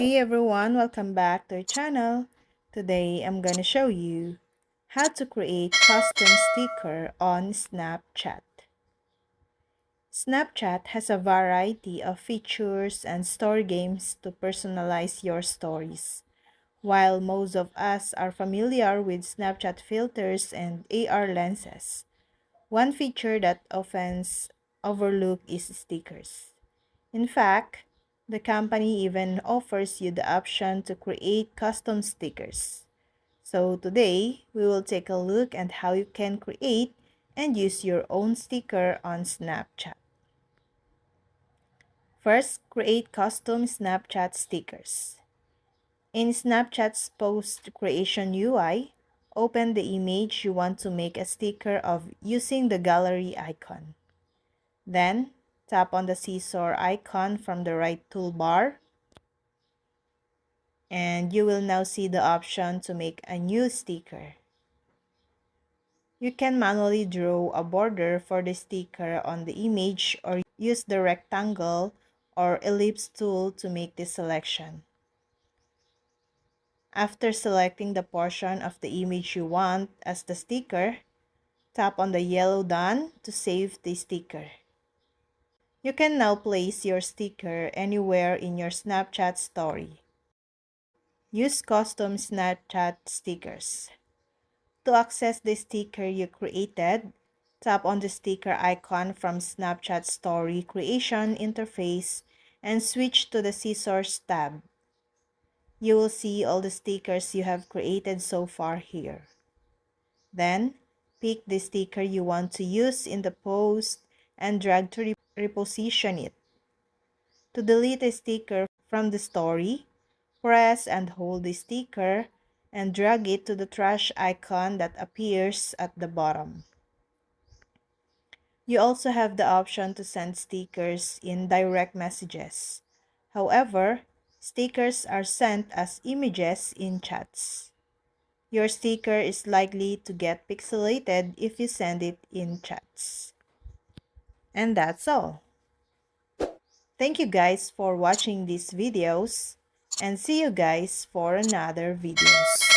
Hey everyone, welcome back to our channel. Today I'm gonna show you how to create custom sticker on Snapchat. Snapchat has a variety of features and story games to personalize your stories. While most of us are familiar with Snapchat filters and AR lenses, one feature that often overlooked is stickers. In fact, the company even offers you the option to create custom stickers. So today, we will take a look at how you can create and use your own sticker on Snapchat. First, create custom Snapchat stickers. In Snapchat's post creation UI, open the image you want to make a sticker of using the gallery icon. Then, tap on the scissor icon from the right toolbar, and you will now see the option to make a new sticker. You can manually draw a border for the sticker on the image or use the rectangle or ellipse tool to make this selection. After selecting the portion of the image you want as the sticker, tap on the yellow done to save the sticker. You can now place your sticker anywhere in your Snapchat story. Use custom Snapchat stickers. To access the sticker you created, tap on the sticker icon from Snapchat Story Creation interface and switch to the Scissors tab. You will see all the stickers you have created so far here. Then, pick the sticker you want to use in the post and drag to reposition it. To delete a sticker from the story, press and hold the sticker and drag it to the trash icon that appears at the bottom. You also have the option to send stickers in direct messages. However, stickers are sent as images in chats. Your sticker is likely to get pixelated if you send it in chats. And that's all. Thank you guys for watching these videos and see you guys for another videos.